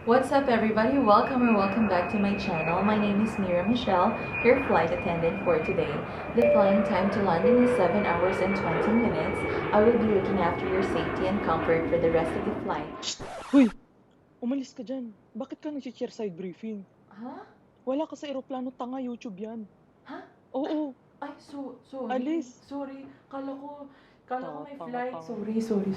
What's up everybody? Welcome back to my channel. My name is Mira Michelle, your flight attendant for today. The flying time to London is 7 hours and 20 minutes. I will be looking after your safety and comfort for the rest of the flight. Hoy! Umalis ka dyan. Bakit ka nag-chair side briefing? Ha? Wala ka sa eroplano, tanga, YouTube yan. Ha? Oo. Ay, sorry. Alis. Sorry. Kala ko may Tanga, flight. tanga. Sorry.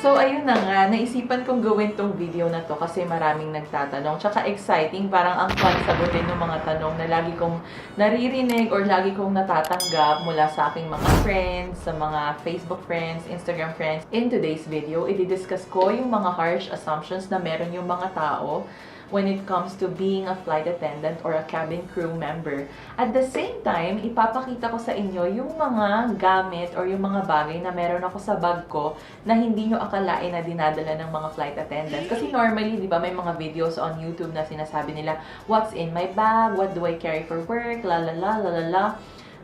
So, ayun na nga, naisipan kong gawin tong video na to kasi maraming nagtatanong. Tsaka exciting, parang ang fun sagutin ng mga tanong na lagi kong naririnig or lagi kong natatanggap mula sa aking mga friends, sa mga Facebook friends, Instagram friends. In today's video, i-discuss ko yung mga harsh assumptions na meron yung mga tao when it comes to being a flight attendant or a cabin crew member. At the same time, ipapakita ko sa inyo yung mga gamit or yung mga bagay na meron ako sa bag ko na hindi nyo akalain na dinadala ng mga flight attendants. Kasi normally, di ba, may mga videos on YouTube na sinasabi nila, what's in my bag? What do I carry for work? La la la la la la.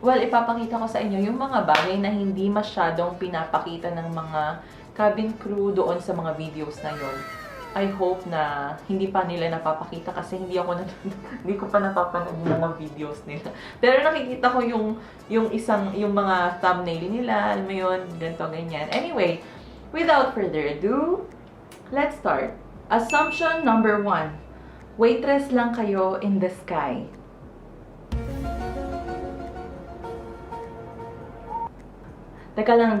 Well, ipapakita ko sa inyo yung mga bagay na hindi masyadong pinapakita ng mga cabin crew doon sa mga videos na yon. I hope na hindi pa nila napapakita kasi hindi ko pa napapanood yung mga videos nila. Pero nakikita ko yung mga thumbnail nila, alam mo yun, ganito, ganyan. Anyway, without further ado, let's start. Assumption number 1. Waitress lang kayo in the sky. Teka lang,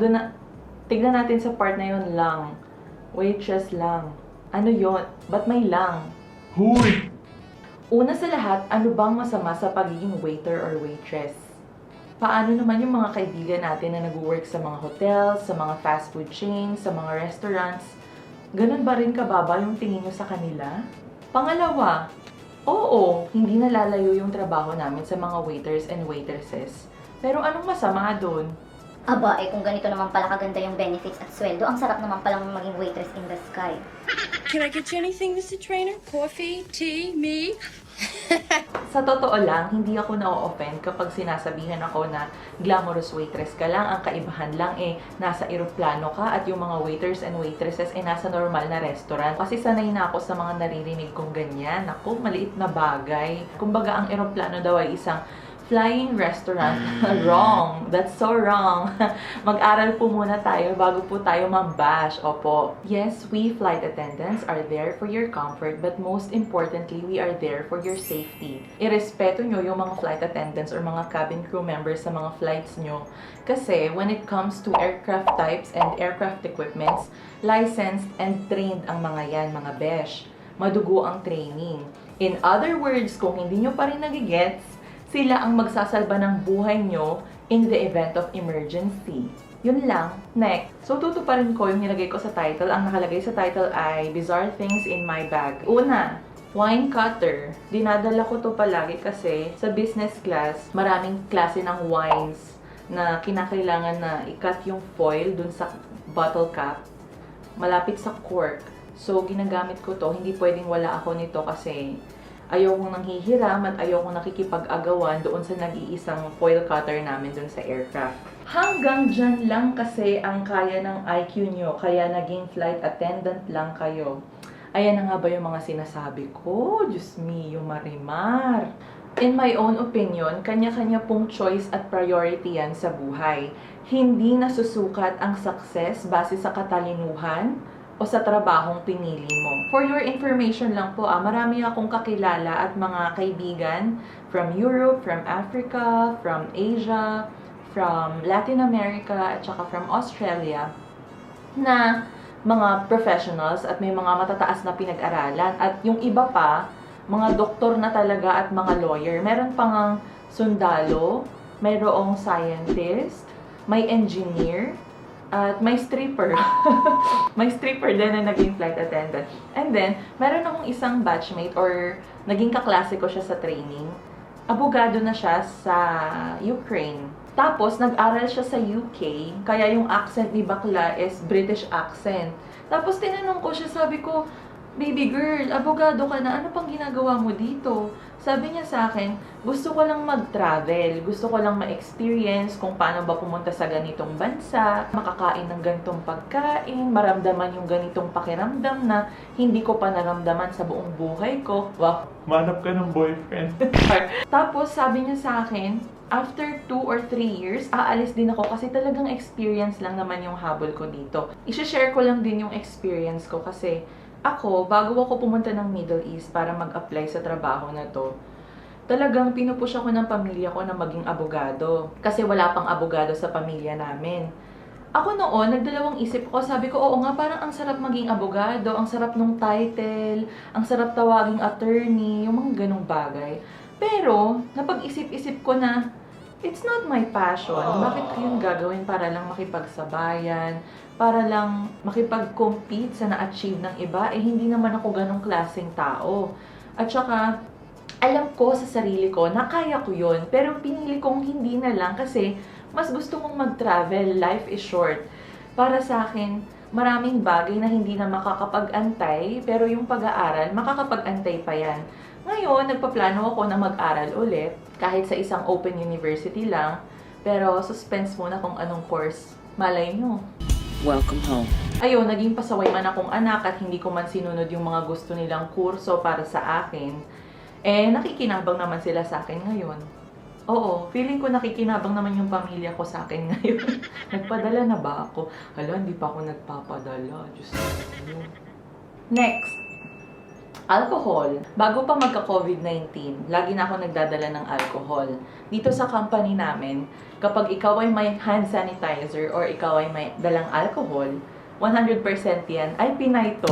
tignan natin sa part na yun lang. Waitress lang. Ano yon? Ba't may lang? Hoy! Una sa lahat, ano bang masama sa pagiging waiter or waitress? Paano naman yung mga kaibigan natin na nag-work sa mga hotels, sa mga fast food chains, sa mga restaurants? Ganun ba rin kababa yung tingin nyo sa kanila? Pangalawa, oo, hindi nalalayo yung trabaho namin sa mga waiters and waitresses. Pero anong masama doon? Aba, kung ganito naman pala kaganda yung benefits at sweldo, ang sarap naman palang maging waitress in the sky. Can I get you anything, Mr. Trainer? Coffee, tea, me? Sa totoo lang, hindi ako na-offend kapag sinasabihan ako na glamorous waitress ka lang. Ang kaibahan lang nasa eroplano ka at yung mga waiters and waitresses nasa normal na restaurant. Kasi sanay na ako sa mga naririnig kong ganyan. Ako, maliit na bagay. Kumbaga, ang eroplano daw ay isang flying restaurant. Wrong. That's so wrong. Mag-aral po muna tayo bago po tayo mambash. Opo. Yes, we flight attendants are there for your comfort, but most importantly, we are there for your safety. Irespeto nyo yung mga flight attendants or mga cabin crew members sa mga flights nyo. Kasi when it comes to aircraft types and aircraft equipments, licensed and trained ang mga yan, mga besh. Madugo ang training. In other words, kung hindi nyo pa rin nagigets, sila ang magsasalba ng buhay nyo in the event of emergency. Yun lang. Next. So, tutuparin ko yung nilagay ko sa title. Ang nakalagay sa title ay Bizarre Things in My Bag. Una, wine cutter. Dinadala ko to palagi kasi sa business class, maraming klase ng wines na kinakailangan na i-cut yung foil dun sa bottle cap malapit sa cork. So, ginagamit ko to. Hindi pwedeng wala ako nito kasi ayaw kong nanghihiram at ayaw kong nakikipag-agawan doon sa nag-iisang foil cutter namin doon sa aircraft. Hanggang dyan lang kasi ang kaya ng IQ nyo, kaya naging flight attendant lang kayo. Ayan na nga ba yung mga sinasabi ko? Diyos me, yung marimar. In my own opinion, kanya-kanya pong choice at priority yan sa buhay. Hindi nasusukat ang success base sa katalinuhan o sa trabahong pinili mo. For your information lang po, marami akong kakilala at mga kaibigan from Europe, from Africa, from Asia, from Latin America, at saka from Australia na mga professionals at may mga matataas na pinag-aralan. At yung iba pa, mga doktor na talaga at mga lawyer. Meron pang sundalo, mayroong scientist, may engineer, at may stripper. May stripper din na naging flight attendant. And then, meron akong isang batchmate or naging kaklase ko siya sa training. Abogado na siya sa Ukraine. Tapos, nag-aral siya sa UK, kaya yung accent ni bakla is British accent. Tapos, tinanong ko siya, sabi ko, Baby girl, abogado ka na, ano pang ginagawa mo dito? Sabi niya sa akin, gusto ko lang mag-travel, gusto ko lang ma-experience kung paano ba pumunta sa ganitong bansa, makakain ng ganitong pagkain, maramdaman yung ganitong pakiramdam na hindi ko pa naramdaman sa buong buhay ko. Wow, manap ka ng boyfriend. Tapos sabi niya sa akin, after 2 or 3 years, aalis din ako kasi talagang experience lang naman yung habol ko dito. I-share ko lang din yung experience ko kasi ako, bago ako pumunta ng Middle East para mag-apply sa trabaho na to, talagang pinupush ako ng pamilya ko na maging abogado. Kasi wala pang abogado sa pamilya namin. Ako noon, nagdalawang isip ko, sabi ko, oo nga, parang ang sarap maging abogado, ang sarap nung title, ang sarap tawaging attorney, yung mga ganong bagay. Pero, napag-isip-isip ko na, it's not my passion. Bakit ko yun gagawin para lang makipagsabayan, para lang makipag-compete sa na-achieve ng iba? Eh, hindi naman ako ganong klaseng tao. At saka, alam ko sa sarili ko na kaya ko yun. Pero pinili kong hindi na lang kasi mas gusto kong mag-travel. Life is short. Para sa akin, maraming bagay na hindi na makakapag-antay, pero yung pag-aaral, makakapag-antay pa yan. Ngayon, nagpaplano ako na mag-aral ulit, kahit sa isang open university lang, pero suspense muna kung anong course. Malay nyo. Welcome home. Ayun, naging pasaway man akong anak at hindi ko man sinunod yung mga gusto nilang kurso para sa akin. Eh, nakikinabang naman sila sa akin ngayon. Oo, feeling ko nakikinabang naman yung pamilya ko sa akin ngayon. Nagpadala na ba ako? Hala, hindi pa ako nagpapadala. Diyos ko. Next. Alcohol. Bago pa magka-COVID-19, lagi na ako nagdadala ng alcohol. Dito sa company namin, kapag ikaw ay may hand sanitizer or ikaw ay may dalang alcohol, 100% yan ay Pinay to.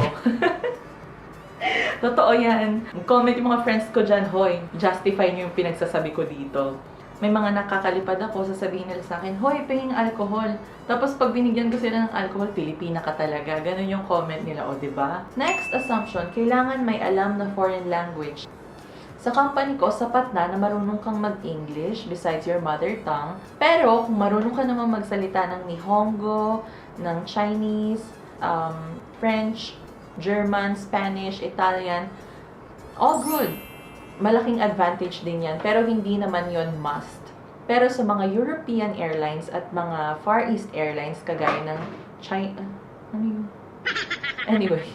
Totoo yan. Comment yung mga friends ko dyan, hoy, justify nyo yung pinagsasabi ko dito. May mga nakakalipad ako, sasabihin nila sa akin, hoy, pahing alcohol. Tapos pag binigyan ko sila ng alcohol, Pilipina ka talaga. Ganun yung comment nila, o diba? Next assumption, kailangan may alam na foreign language. Sa company ko, sapat na marunong kang mag-English besides your mother tongue. Pero kung marunong ka naman magsalita ng Nihongo, ng Chinese, French, German, Spanish, Italian, all good. Malaking advantage din yan, pero hindi naman yon must. Pero sa mga European airlines at mga Far East airlines, kagaya ng China, ano yun? Anyway,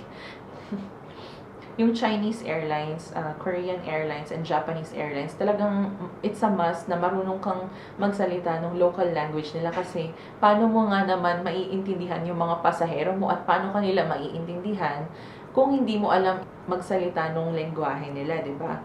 yung Chinese airlines, Korean airlines, and Japanese airlines, talagang it's a must na marunong kang magsalita ng local language nila kasi paano mo nga naman maiintindihan yung mga pasahero mo at paano kanila maiintindihan kung hindi mo alam magsalita ng lengguwahe nila, di ba?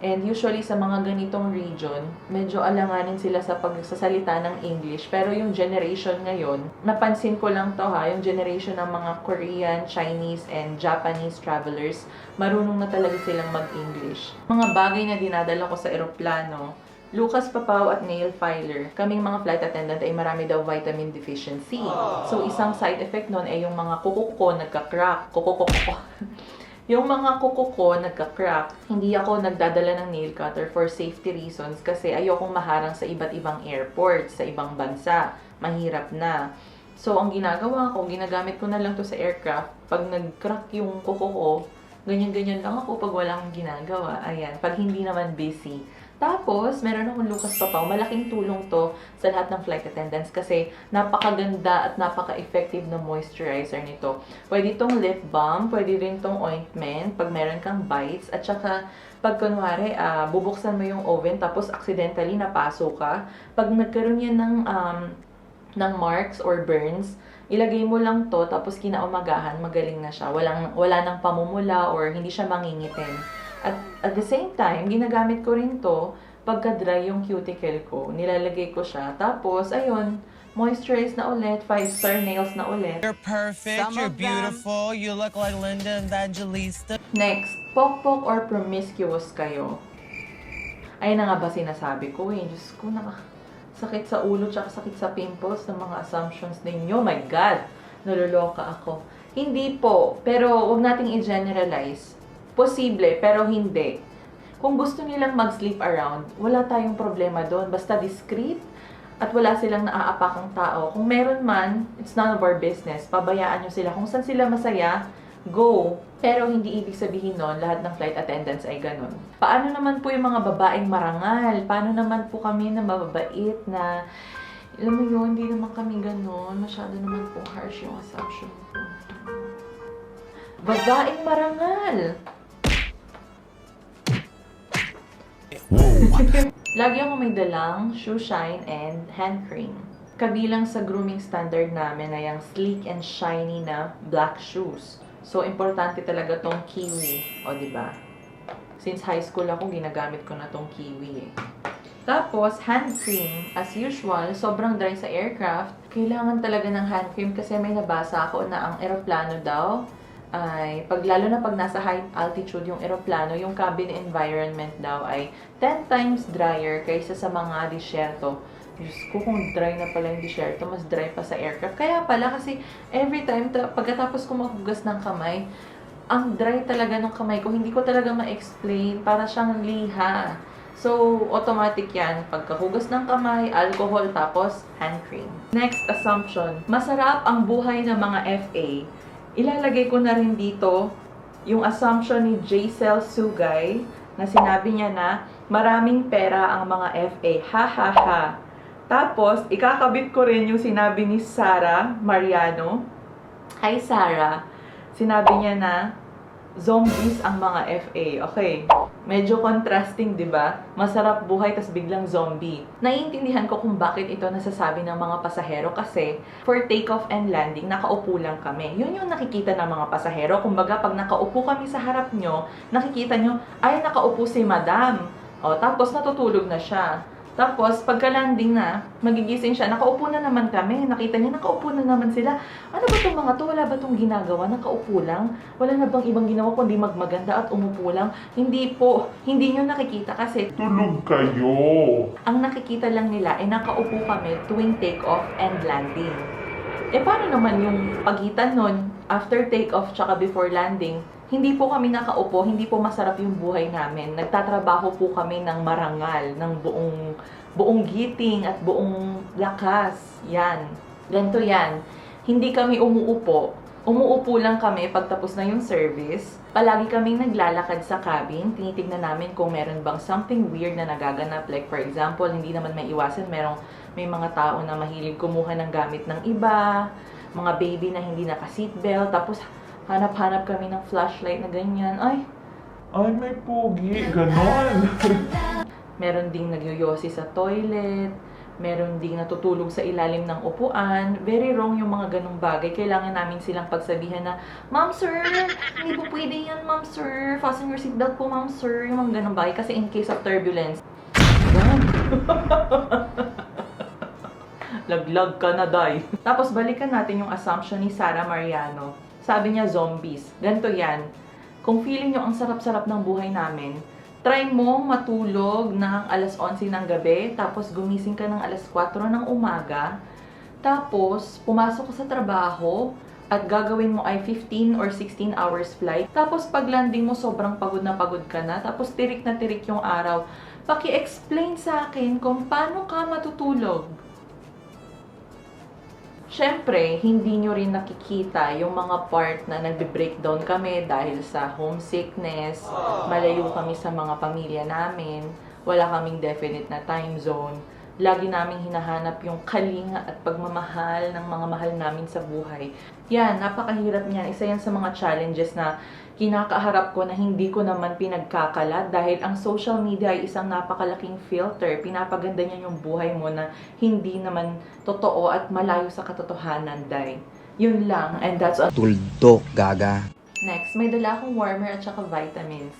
And usually sa mga ganitong region, medyo alanganin sila sa pagsasalita ng English. Pero yung generation ngayon, napansin ko lang to ha, yung generation ng mga Korean, Chinese, and Japanese travelers, marunong na talaga silang mag-English. Mga bagay na dinadala ko sa eroplano, Lucas Papaw at nail filer. Kaming mga flight attendant ay marami daw vitamin deficiency. So isang side effect nun ay yung mga kuko ko nagka-crack. Yung mga kuko ko nagka-crack, hindi ako nagdadala ng nail cutter for safety reasons kasi ayokong maharang sa iba't ibang airports, sa ibang bansa. Mahirap na. So, ang ginagawa ko, ginagamit ko na lang to sa aircraft. Pag nag-crack yung kuko ko, ganyan-ganyan lang ako pag wala akong ginagawa. Ayan, pag hindi naman busy. Tapos, meron akong Lucas Papaw. Malaking tulong to sa lahat ng flight attendants kasi napakaganda at napaka-effective na moisturizer nito. Pwede itong lip balm, pwede rin itong ointment pag meron kang bites. At saka, pag kunwari, bubuksan mo yung oven tapos accidentally napaso ka. Pag nagkaroon yan ng marks or burns, ilagay mo lang to tapos kinaumagahan, magaling na siya. Wala nang pamumula or hindi siya mangingitin. At the same time, ginagamit ko rin to pagka-dry yung cuticle ko. Nilalagay ko siya. Tapos, ayun, moisturize na ulit, 5-star nails na ulit. You're perfect, you're beautiful, you look like Linda Evangelista. Next, pokpok or promiscuous kayo? Ay na nga ba sinasabi ko eh. Diyos ko, sakit sa ulo tsaka sakit sa pimples ng mga assumptions ninyo. My God, naluloka ako. Hindi po, pero huwag nating i-generalize. Posible, pero hindi. Kung gusto nilang mag-sleep around, wala tayong problema doon. Basta discreet at wala silang naaapakang tao. Kung meron man, it's none of our business. Pabayaan nyo sila. Kung saan sila masaya, go. Pero hindi ibig sabihin nun, lahat ng flight attendants ay ganun. Paano naman po yung mga babaeng marangal? Paano naman po kami na mababait na, alam mo yun, hindi naman kami ganun. Masyado naman po harsh yung assumption ko. Babaeng marangal! Lagi ako may dalang shoe shine and hand cream. Kabilang sa grooming standard namin na yung sleek and shiny na black shoes. So, importante talaga tong kiwi. O, diba? Since high school ako, ginagamit ko na tong kiwi eh. Tapos, hand cream. As usual, sobrang dry sa aircraft. Kailangan talaga ng hand cream kasi may nabasa ako na ang eroplano daw ay, lalo na pag nasa high altitude yung eroplano, yung cabin environment daw ay 10 times drier kaysa sa mga disyerto. Diyos ko, kung dry na pala yung disyerto, mas dry pa sa aircraft. Kaya pala kasi every time, pagkatapos ko maghugas ng kamay, ang dry talaga ng kamay ko. Hindi ko talaga ma-explain. Para siyang liha. So, automatic yan. Pagkahugas ng kamay, alcohol, tapos hand cream. Next assumption. Masarap ang buhay ng mga FA. Ilalagay ko na rin dito yung assumption ni Jaisel Sugay na sinabi niya na maraming pera ang mga FA. Ha ha ha. Tapos, ikakabit ko rin yung sinabi ni Sarah Mariano. Hi Sarah. Sinabi niya na zombies ang mga FA. Okay. Medyo contrasting, di ba? Masarap buhay tas biglang zombie. Naiintindihan ko kung bakit ito nasasabi ng mga pasahero kasi for takeoff and landing, nakaupo lang kami. Yun yung nakikita ng mga pasahero. Kumbaga, pag nakaupo kami sa harap nyo, nakikita nyo, ay, nakaupo si madam. O, tapos natutulog na siya. Tapos, pagka-landing na, magigising siya, nakaupo na naman kami. Nakita niya, nakaupo na naman sila. Ano ba itong mga to? Wala ba itong ginagawa? Nakaupo lang? Wala na bang ibang ginawa kundi magmaganda at umupo lang? Hindi po. Hindi nyo nakikita kasi Tulog kayo. ang nakikita lang nila ay nakaupo kami tuwing take-off and landing. Eh, paano naman yung pagitan nun, after take-off tsaka before landing? Hindi po kami nakaupo, hindi po masarap yung buhay namin. Nagtatrabaho po kami ng marangal, ng buong giting at buong lakas. Yan. Ganito yan. Hindi kami umuupo. Umuupo lang kami pagtapos na yung service. Palagi kaming naglalakad sa cabin. Tinitignan namin kung meron bang something weird na nagaganap. Like for example, hindi naman may iwasan. May mga tao na mahilig kumuha ng gamit ng iba. Mga baby na hindi naka-seatbelt. Tapos hanap-hanap kami ng flashlight na ganyan. Ay, May pogi. Ganon. meron ding nagyoyosi sa toilet. Meron ding natutulog sa ilalim ng upuan. Very wrong yung mga ganong bagay. Kailangan namin silang pagsabihan na, Ma'am Sir, hindi po pwede yan, Ma'am Sir. Fasten your seatbelt po, Ma'am Sir. Yung mga ganong bagay. Kasi in case of turbulence. Laglag ka na, day. Tapos balikan natin yung assumption ni Sarah Mariano. Sabi niya, zombies. Ganito yan. Kung feeling nyo ang sarap-sarap ng buhay namin, try mo matulog ng alas 11 ng gabi, tapos gumising ka ng alas 4 ng umaga, tapos pumasok ka sa trabaho, at gagawin mo ay 15 or 16 hours flight, tapos pag landing mo sobrang pagod na pagod ka na, tapos tirik na tirik yung araw. Paki-explain sa akin kung paano ka matutulog. Siyempre, hindi nyo rin nakikita yung mga part na nagbe-breakdown kami dahil sa homesickness, malayo kami sa mga pamilya namin, wala kaming definite na time zone. Lagi naming hinahanap yung kalinga at pagmamahal ng mga mahal namin sa buhay. Yan, napakahirap niyan. Isa yan sa mga challenges na kinakaharap ko na hindi ko naman pinagkakalat dahil ang social media ay isang napakalaking filter. Pinapaganda niya yung buhay mo na hindi naman totoo at malayo sa katotohanan, day. Yun lang, and that's all. Tuldok, gaga. Next, may dala akong warmer at saka vitamins.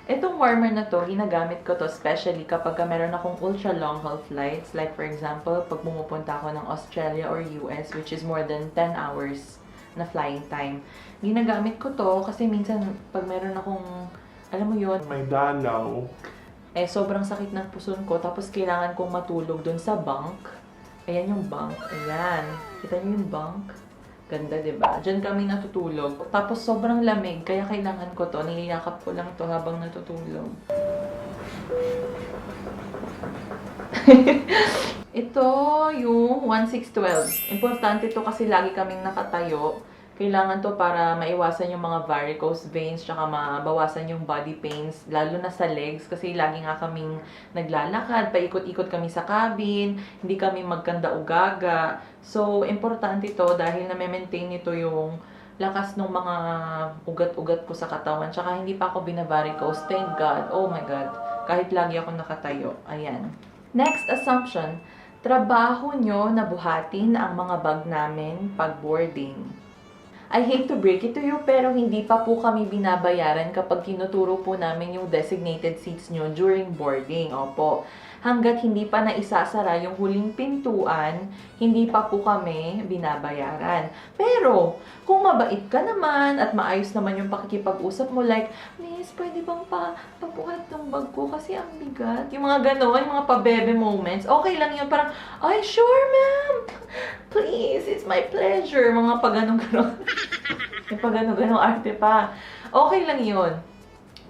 Itong warmer na to, ginagamit ko to especially kapag meron akong ultra long haul flights. Like for example, pag pumupunta ako ng Australia or US, which is more than 10 hours na flying time. Ginagamit ko to kasi minsan pag meron akong, alam mo yun, May dalaw. sobrang sakit ng puson ko, tapos kailangan kong matulog dun sa bunk. Ayan yung bunk. Ayan. Kita niyo yung bunk? Ganda, diba? Diyan kami natutulog. Tapos sobrang lamig, kaya kailangan ko to. Niliyakap ko lang to habang natutulog. Ito yung 1612. Importante to kasi lagi kaming nakatayo. Kailangan to para maiwasan yung mga varicose veins, tsaka mabawasan yung body pains, lalo na sa legs, kasi lagi nga kaming naglalakad, paikot-ikot kami sa cabin, hindi kami magkanda-ugaga. So, importante to dahil na-maintain nito yung lakas ng mga ugat-ugat ko sa katawan, tsaka hindi pa ako binavaricose, thank God, oh my God, kahit lagi ako nakatayo. Ayan. Next assumption, trabaho nyo na buhatin ang mga bag namin pag boarding. I hate to break it to you, pero hindi pa po kami binabayaran kapag tinuturo po namin yung designated seats nyo during boarding. Opo. Hanggat hindi pa naisasara yung huling pintuan, hindi pa po kami binabayaran. Pero, kung mabait ka naman at maayos naman yung pakikipag-usap mo, like, Miss, pwede bang pabuhat ng bag ko kasi ang bigat? Yung mga gano'n, yung mga pabebe moments, okay lang yun. Parang, ay, sure, ma'am. Please, it's my pleasure. Mga pag-ganong-ganon. Yung pag-ganong-ganong arte pa. Okay lang yun.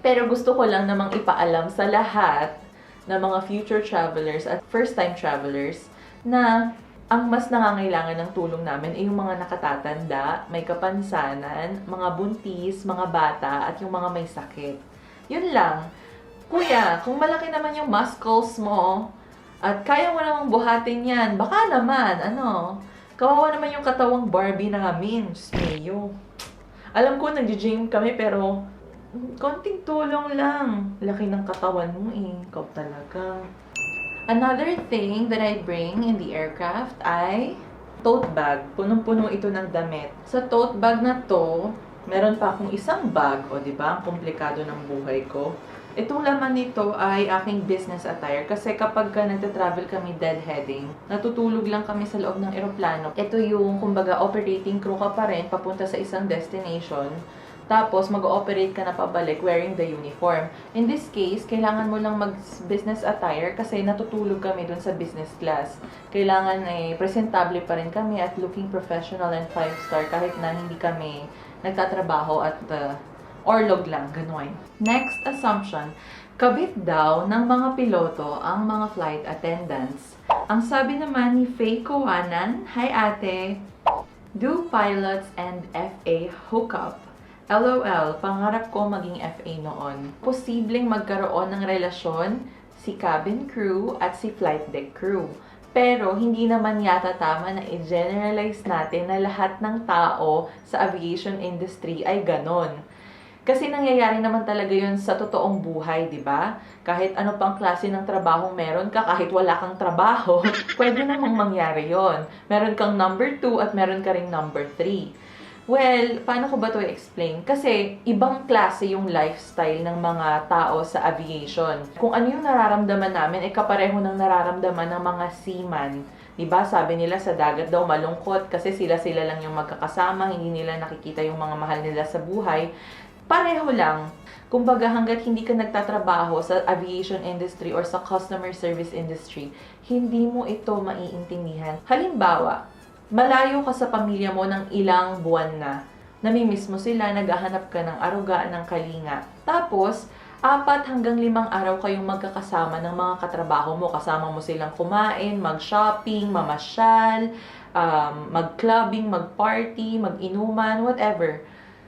Pero gusto ko lang namang ipaalam sa lahat na mga future travelers at first-time travelers na ang mas nangangailangan ng tulong namin ay yung mga nakatatanda, may kapansanan, mga buntis, mga bata, at yung mga may sakit. Yun lang. Kuya, kung malaki naman yung muscles mo at kaya mo namang buhatin yan, baka naman, kawawa naman yung katawang Barbie namin. Smeyo. Alam ko, nag-gym kami pero konting tulong lang. Laki ng katawan mo eh. Ikaw talaga. Another thing that I bring in the aircraft ay tote bag. Punong-puno ito ng damit. Sa tote bag na to, meron pa akong isang bag. O diba, ang komplikado ng buhay ko. Itong laman nito ay aking business attire kasi kapag nagta-travel kami deadheading, natutulog lang kami sa loob ng eroplano. Ito yung, kumbaga, operating crew ka pa rin papunta sa isang destination. Tapos, mag-ooperate ka na pabalik wearing the uniform. In this case, kailangan mo lang mag-business attire kasi natutulog kami dun sa business class. Kailangan presentable pa rin kami at looking professional and 5-star kahit na hindi kami nagtatrabaho at orlog lang, gano'n. Next assumption, kabit daw ng mga piloto ang mga flight attendants. Ang sabi naman ni Faye Kowanan, hi ate, do pilots and FA hookup? LOL, pangarap ko maging FA noon. Posibleng magkaroon ng relasyon si cabin crew at si flight deck crew. Pero hindi naman yata tama na i-generalize natin na lahat ng tao sa aviation industry ay ganon. Kasi nangyayari naman talaga yun sa totoong buhay, di ba? Kahit ano pang klase ng trabahong meron ka, kahit wala kang trabaho, pwede namang mangyari yon. Meron kang number 2 at meron ka ring number 3. Well, paano ko ba ito i-explain? Kasi ibang klase yung lifestyle ng mga tao sa aviation. Kung ano yung nararamdaman namin, kapareho ng nararamdaman ng mga seaman. Diba? Sabi nila sa dagat daw malungkot kasi sila-sila lang yung magkakasama, hindi nila nakikita yung mga mahal nila sa buhay. Pareho lang. Kumbaga hanggat hindi ka nagtatrabaho sa aviation industry or sa customer service industry, hindi mo ito maiintindihan. Halimbawa, malayo ka sa pamilya mo ng ilang buwan na. Namimiss mo sila, naghahanap ka ng aruga, ng kalinga. Tapos, 4 hanggang 5 araw kayong magkakasama ng mga katrabaho mo. Kasama mo silang kumain, mag-shopping, mamasyal, mag-clubbing, mag-party, mag-inuman, whatever.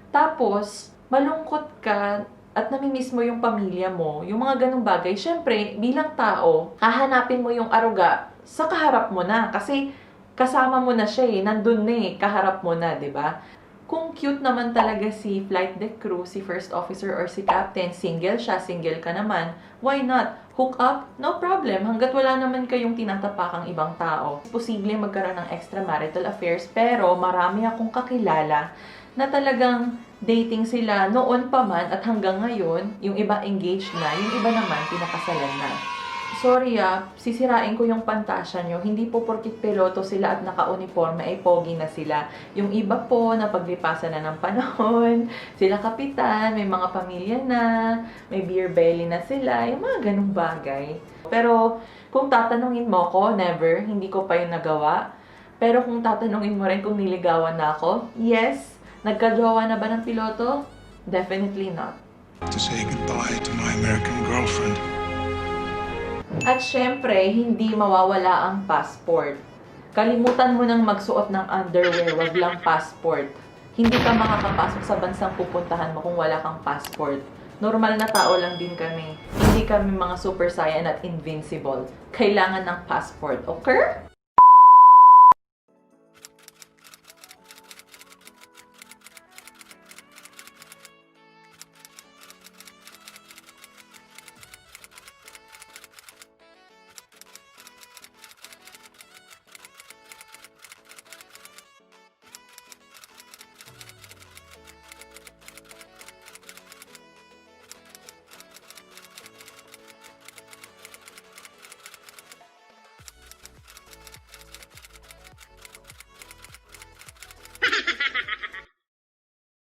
Tapos, malungkot ka at namimiss mo yung pamilya mo, yung mga ganung bagay. Siyempre, bilang tao, hahanapin mo yung aruga sa kaharap mo na. Kasi, kasama mo na siya nandun na kaharap mo na, di ba? Kung cute naman talaga si flight deck crew, si first officer or si captain, single siya, single ka naman, why not? Hook up? No problem. Hanggat wala naman kayong tinatapakang ibang tao. Posible magkaroon ng extramarital affairs, pero marami akong kakilala na talagang dating sila noon pa man at hanggang ngayon, yung iba engaged na, yung iba naman pinakasalan na. Sorry sisirain ko yung pantasya nyo. Hindi po porkit piloto sila at naka-uniforme ay pogi na sila. Yung iba po, napaglipasan na ng panahon, sila kapitan, may mga pamilya na, may beer belly na sila, yung mga ganung bagay. Pero kung tatanungin mo ko, never, hindi ko pa yung nagawa. Pero kung tatanungin mo rin kung niligawan na ako, yes. Nagkajowa na ba ng piloto? Definitely not. To say goodbye to my American girlfriend. At syempre, hindi mawawala ang passport. Kalimutan mo nang magsuot ng underwear, wag lang passport. Hindi ka makakapasok sa bansang pupuntahan mo kung wala kang passport. Normal na tao lang din kami. Hindi kami mga super saiyan at invincible. Kailangan ng passport, okay?